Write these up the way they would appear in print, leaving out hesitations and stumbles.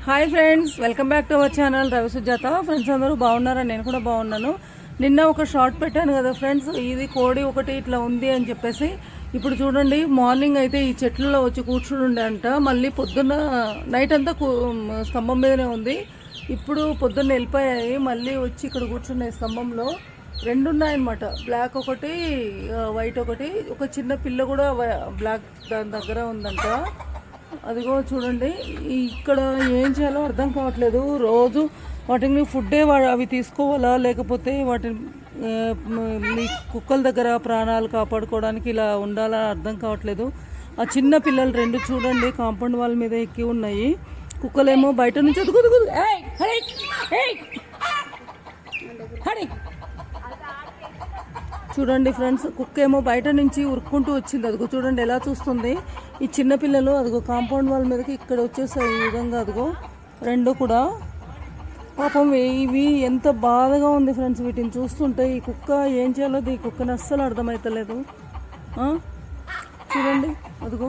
Hi friends, welcome back to our channel Ravi Sujatha. Friends అందరూ బాగున్నారా? నేను కూడా బాగున్నాను. నిన్న ఒక షార్ట్ పెట్టాను కదా ఫ్రెండ్స్, ఇది కోడి ఒకటి ఇట్లా ఉంది అని చెప్పేసి. ఇప్పుడు చూడండి, మార్నింగ్ అయితే ఈ చెట్లలో వచ్చి కూర్చుండే అంట. మళ్ళీ పొద్దున్న నైట్ అంతా స్తంభం మీదనే ఉంది. ఇప్పుడు పొద్దున్న వెళ్ళిపోయాయి. మళ్ళీ వచ్చి ఇక్కడ కూర్చున్నాయి. స్తంభంలో రెండు ఉన్నాయన్నమాట, బ్లాక్ ఒకటి వైట్ ఒకటి. ఒక చిన్న పిల్ల కూడా బ్లాక్ దాని దగ్గర ఉందంట. అదిగో చూడండి, ఇక్కడ ఏం చేయాలో అర్థం కావట్లేదు. రోజు వాటిని ఫుడ్డే అవి తీసుకోవాలా, లేకపోతే వాటిని మీ కుక్కల దగ్గర ప్రాణాలు కాపాడుకోవడానికి ఇలా ఉండాలా అర్థం కావట్లేదు. ఆ చిన్న పిల్లలు రెండు చూడండి, కాంపౌండ్ వాళ్ళ మీద ఎక్కి ఉన్నాయి. కుక్కలేమో బయట నుంచి చూడండి ఫ్రెండ్స్, కుక్క ఏమో బయట నుంచి ఉరుక్కుంటూ వచ్చింది. అదిగో చూడండి ఎలా చూస్తుంది. ఈ చిన్న పిల్లలు అదిగో కాంపౌండ్ వాళ్ళ మీదకి ఇక్కడ వచ్చేసాయి. ఈ విధంగా అదిగో రెండు కూడా. పాపం ఇవి ఎంత బాధగా ఉంది ఫ్రెండ్స్ వీటిని చూస్తుంటే. ఈ కుక్క ఏం చేయాలో ఈ కుక్కని అస్సలు అర్థమవుతలేదు. చూడండి అదిగో,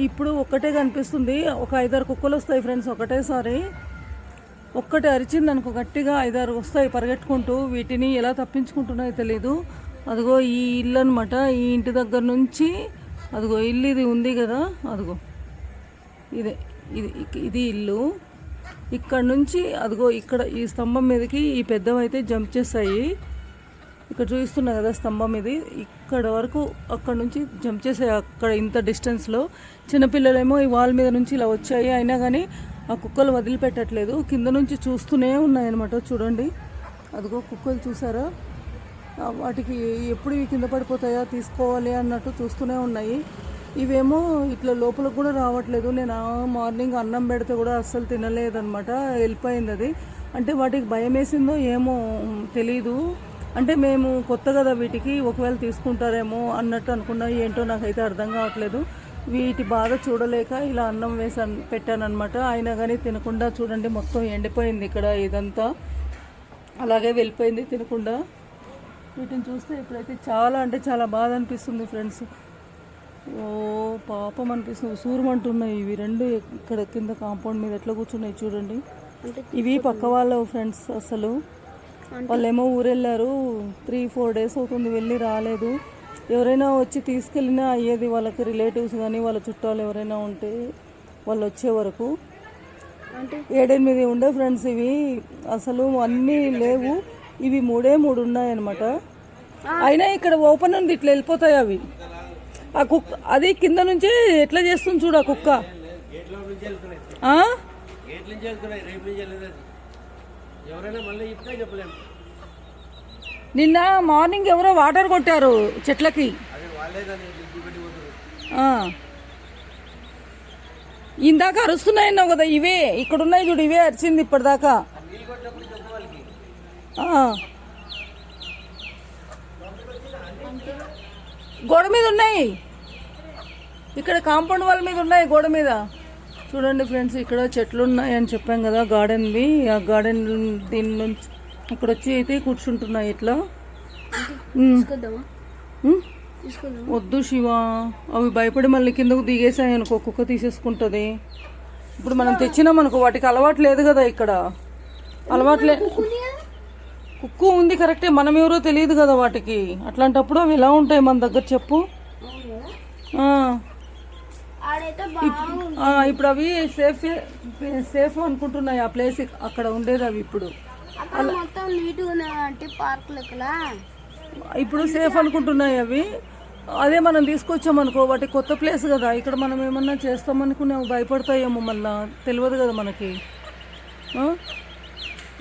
ఇప్పుడు ఒక్కటే కనిపిస్తుంది. ఒక 5-6 కుక్కలు వస్తాయి ఫ్రెండ్స్ ఒకటేసారి. ఒక్కటి అరిచింది అనుకో, గట్టిగా 5-6 వస్తాయి పరిగెట్టుకుంటూ. వీటిని ఎలా తప్పించుకుంటున్నాయో తెలీదు. అదిగో ఈ ఇల్లు అనమాట. ఈ ఇంటి దగ్గర నుంచి అదిగో ఇల్లు ఇది ఉంది కదా, అదిగో ఇదే ఇది ఇల్లు. ఇక్కడ నుంచి అదిగో ఇక్కడ ఈ స్తంభం మీదకి ఈ పెద్దవైతే జంప్ చేస్తాయి. ఇక్కడ చూపిస్తున్నా కదా స్తంభం ఇది, ఇక్కడ వరకు అక్కడ నుంచి జంప్ చేసాయి. అక్కడ ఇంత డిస్టెన్స్లో. చిన్నపిల్లలేమో ఈ వాల్ మీద నుంచి ఇలా వచ్చాయి. అయినా కానీ ఆ కుక్కలు వదిలిపెట్టట్లేదు. కింద నుంచి చూస్తూనే ఉన్నాయన్నమాట. చూడండి అదిగో కుక్కలు చూసారా, వాటికి ఎప్పుడు ఇవి కింద పడిపోతాయా తీసుకోవాలి అన్నట్టు చూస్తూనే ఉన్నాయి. ఇవేమో ఇట్లా లోపలికి కూడా రావట్లేదు. నేను మార్నింగ్ అన్నం పెడితే కూడా అస్సలు తినలేదన్నమాట, వెళ్ళిపోయింది అది. అంటే వాటికి భయం వేసిందో ఏమో తెలీదు. అంటే మేము కొత్త కదా వీటికి, ఒకవేళ తీసుకుంటారేమో అన్నట్టు అనుకున్నా. ఏంటో నాకైతే అర్థం కావట్లేదు. వీటి బాధ చూడలేక ఇలా అన్నం పెట్టాను అనమాట. అయినా కానీ తినకుండా చూడండి మొత్తం ఎండిపోయింది ఇక్కడ ఇదంతా. అలాగే వెళ్ళిపోయింది తినకుండా. వీటిని చూస్తే ఇప్పుడైతే చాలా అంటే చాలా బాధ అనిపిస్తుంది ఫ్రెండ్స్. ఓ పాపం అనిపిస్తుంది. సూరమంటున్నాయి ఇవి రెండు. ఇక్కడ కింద కాంపౌండ్ మీద ఎట్లా కూర్చున్నాయి చూడండి. ఇవి పక్క వాళ్ళ ఫ్రెండ్స్. అసలు వాళ్ళేమో ఊరెళ్ళారు. 3-4 డేస్ అవుతుంది వెళ్ళి రాలేదు. ఎవరైనా వచ్చి తీసుకెళ్ళినా అయ్యేది వాళ్ళకి, రిలేటివ్స్ కానీ వాళ్ళ చుట్టాలు ఎవరైనా ఉంటే వాళ్ళు వచ్చే వరకు. 7-8 ఉండే ఫ్రెండ్స్ ఇవి. అసలు అన్నీ లేవు. ఇవి 3 ఉన్నాయన్నమాట. అయినా ఇక్కడ ఓపెన్ ఉంది, ఇట్లా వెళ్ళిపోతాయి అవి. ఆ కుక్క అది కింద నుంచి ఎట్లా చేస్తుంది చూడు ఆ కుక్క. నిన్న మార్నింగ్ ఎవరో వాటర్ కొట్టారు చెట్లకి. ఇందాక అరుస్తున్నాయన్నావు కదా, ఇవే ఇక్కడ ఉన్నాయి చూడు, ఇవే అరిచింది ఇప్పటిదాకా. గోడ మీద ఉన్నాయి, ఇక్కడ కాంపౌండ్ వాల్ మీద ఉన్నాయి, గోడ మీద. చూడండి ఫ్రెండ్స్, ఇక్కడ చెట్లు ఉన్నాయి అని చెప్పాం కదా, గార్డెన్వి. ఆ గార్డెన్ దీని నుంచి ఇక్కడ వచ్చి అయితే కూర్చుంటున్నాయి ఇట్లా. వద్దు శివ, అవి భయపడి మళ్ళీ కిందకు దిగేసాయి అనుకో, కుక్క తీసేసుకుంటుంది. ఇప్పుడు మనం తెచ్చినామనుకో, వాటికి అలవాటు లేదు కదా ఇక్కడ. అలవాట్లే కుక్కు ఉంది కరెక్టే, మనం ఎవరో తెలియదు కదా వాటికి. అట్లాంటప్పుడు అవి ఎలా ఉంటాయి మన దగ్గర చెప్పు. ఇప్పుడు అవి సేఫ్ అనుకుంటున్నాయి ఆ ప్లేస్ అక్కడ ఉండేది. అవి ఇప్పుడు సేఫ్ అనుకుంటున్నాయి అవి. అదే మనం తీసుకొచ్చామనుకో, వాటి కొత్త ప్లేస్ కదా, ఇక్కడ మనం ఏమన్నా చేస్తామనుకుని అవి భయపడతాయేమో, మళ్ళా తెలియదు కదా మనకి.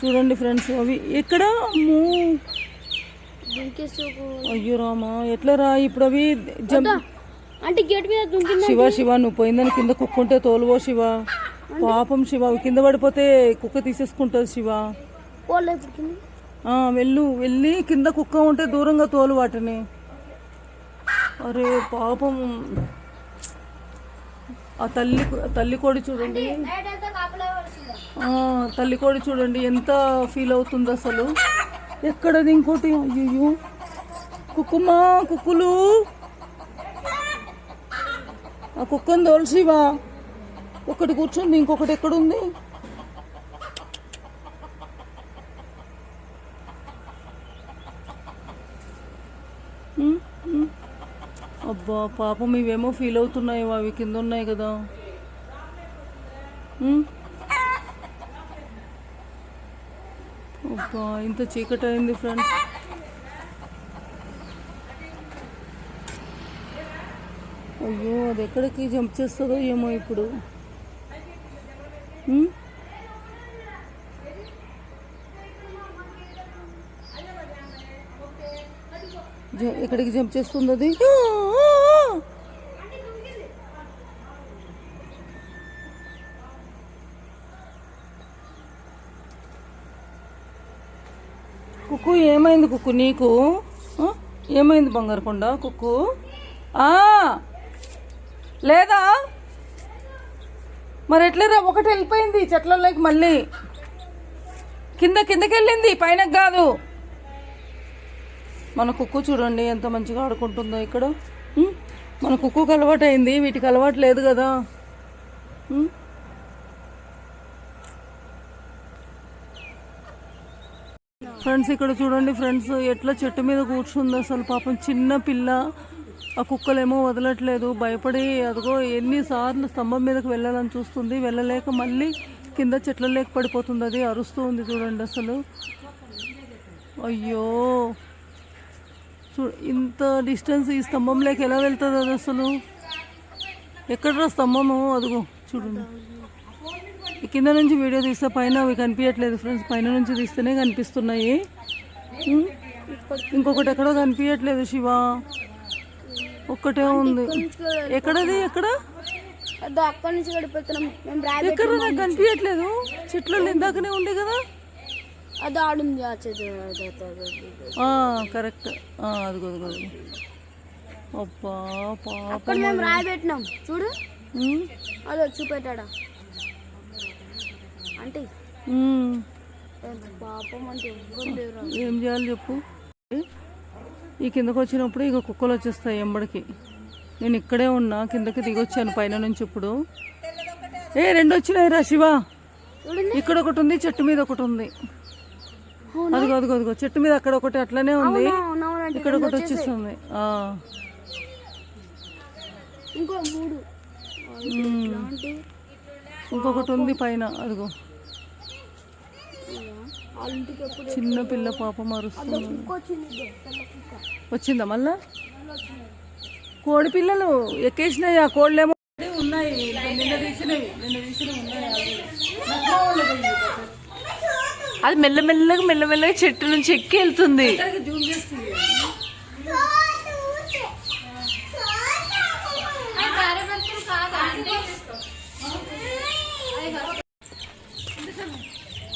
చూడండి ఫ్రెండ్స్, అవి ఎక్కడ అయ్యో రామా, ఎట్లా రా ఇప్పుడు అవి అంటే గేట్ మీద. శివ నువ్వు పోయిందని కింద కుక్కుంటే తోలువో శివ. పాపం శివ, అవి కింద పడిపోతే కుక్క తీసేసుకుంటుంది శివ. వెళ్ళి కింద కుక్క ఉంటే దూరంగా తోలు వాటిని. అరే పాపం. ఆ తల్లి కోడి చూడండి, తల్లి కోడి చూడండి ఎంత ఫీల్ అవుతుంది అసలు. ఎక్కడది ఇంకోటి. అయ్యో కుక్కుమా, కుక్కులు. ఆ కుక్కను తోల్సివా. ఒకటి కూర్చుంది, ఇంకొకటి ఎక్కడుంది? అబ్బా పాపం, ఇవేమో ఫీల్ అవుతున్నాయి, అవి కింద ఉన్నాయి కదా. అబ్బా ఇంత చీకటి అయింది ఫ్రెండ్స్. అయ్యో అది ఎక్కడికి జంప్ చేస్తుందో ఏమో ఇప్పుడు. ఎక్కడికి జంప్ చేస్తుంది అది? కుక్కు ఏమైంది కుక్కు నీకు? ఏమైంది బంగారు కొండ కుక్కు? లేదా మరి ఎట్లేరా? ఒకటి వెళ్ళిపోయింది చెట్లలోకి, మళ్ళీ కిందకి వెళ్ళింది, పైన కాదు. మన కుక్కు చూడండి ఎంత మంచిగా ఆడుకుంటుందో ఇక్కడ. మన కుక్కుకి అలవాటు అయింది, వీటికి అలవాటు లేదు కదా. ఫ్రెండ్స్ ఇక్కడ చూడండి ఫ్రెండ్స్, ఎట్లా చెట్టు మీద కూర్చుంది అసలు. పాపం చిన్న పిల్ల. ఆ కుక్కలేమో వదలట్లేదు, భయపడి అదిగో ఎన్నిసార్లు స్తంభం మీదకి వెళ్ళాలని చూస్తుంది, వెళ్ళలేక మళ్ళీ కింద చెట్ల లేక పడిపోతుంది. అది అరుస్తూ ఉంది చూడండి అసలు. అయ్యో ఇంత డిస్టెన్స్ ఈ స్తంభంలోకి ఎలా వెళ్తుంది అది అసలు? ఎక్కడ్రా స్తంభము? అదిగో చూడండి. కింద నుంచి వీడియో తీస్తే పైన అవి కనిపించట్లేదు ఫ్రెండ్స్, పైన నుంచి తీస్తేనే కనిపిస్తున్నాయి. ఇంకొకటి ఎక్కడో కనిపించట్లేదు శివ, ఒక్కటే ఉంది. ఎక్కడది? ఎక్కడ ఎక్కడ నాకు కనిపించట్లేదు. చెట్లలో ఇందాకనే ఉంది కదా. అది ఆడుంది కరెక్ట్. అదిగో అబ్బా అక్కడ మేము రాయి పెట్టినాం చూడు, అదో చూపెట్టాడా అంటే పాపం. అంటే ఏం చేయాలి చెప్పు? ఈ కిందకు వచ్చినప్పుడు ఇక కుక్కలు వచ్చేస్తాయి ఎంబడికి. నేను ఇక్కడే ఉన్నా, కిందకి దిగొచ్చాను పైన నుంచి. ఇప్పుడు రెండు వచ్చినాయి రా శివ. ఇక్కడ ఒకటి ఉంది, చెట్టు మీద ఒకటి ఉంది. అదిగో అదిగో అదిగో చెట్టు మీద అక్కడ ఒకటి అట్లనే ఉంది, ఇక్కడ ఒకటి వచ్చేస్తుంది. ఇంకొకటి ఉంది పైన. అదిగో చిన్న పిల్ల పాపం అరుస్తుంది. వచ్చిందా మళ్ళా? కోడి పిల్లలు ఎక్కేసినాయి. ఆ కోళ్ళేమో ఉన్నాయి, నిన్న తీసినవి ఉన్నాయి. అది మెల్లమెల్లగా చెట్టు నుంచి ఎక్కి వెళ్తుంది.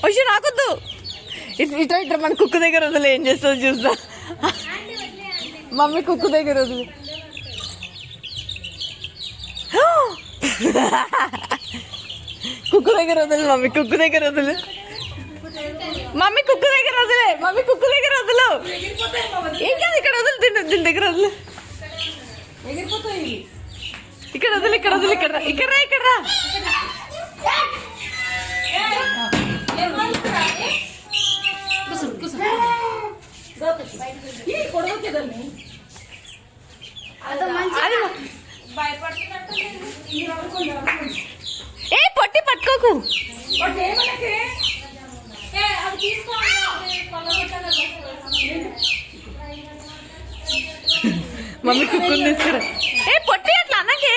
వచ్చి నాకొద్దు, ఇట్లా ఇట్లా మన కుక్క దగ్గర వదిలే. ఏం చేస్తుంది చూస్తా. మమ్మీ కుక్క దగ్గర వదిలే. కుక్క దగ్గర వదిలే మమ్మీ, కుక్క దగ్గర వదిలే మమ్మీ, కుక్క దగ్గర వదిలే మమ్మీ, కుక్క దగ్గర వదిలు. ఏం కాదు, ఇక్కడ వదిలి దీని దగ్గర వదిలే. ఇక్కడ వదిలి, ఇక్కడ వదిలి, ఇక్కడ ఇక్కడ ఇక్కడ పొట్టి పట్టుకోకు. మమ్మీ కుక్కుని తీసుకురా. పొట్టి అట్లా అన్నకే.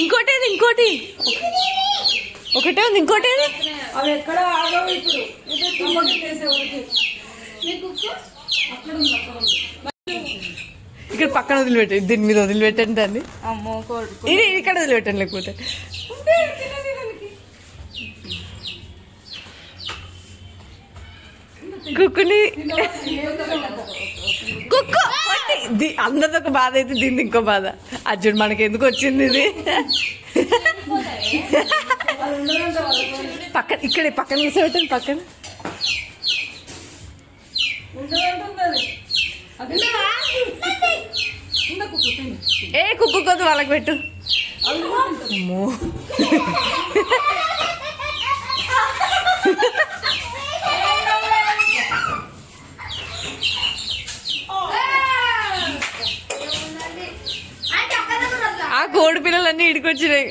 ఇంకోటి ఇంకోటి ఒకటే ఉంది, ఇంకోటి అవి ఎక్కడ ఆగవు ఇప్పుడు. ఇక్కడ పక్కన వదిలిపెట్టండి, దీని మీద వదిలిపెట్టండి దాన్ని. ఇది ఇక్కడ వదిలిపెట్టండి, లేకపోతే కుక్కుని కుక్కు అందరిది ఒక బాధ అయితే దీన్ని ఇంకో బాధ. అర్జున్ మనకి ఎందుకు వచ్చింది ఇది? పక్కన ఇక్కడే పక్కన కూర్చోబెట్టండి, పక్కన. కుక్కు కొద్ది వాళ్ళకి పెట్టు. అమ్మో. ఆ కోడి పిల్లలన్నీ ఇడికొచ్చినాయి.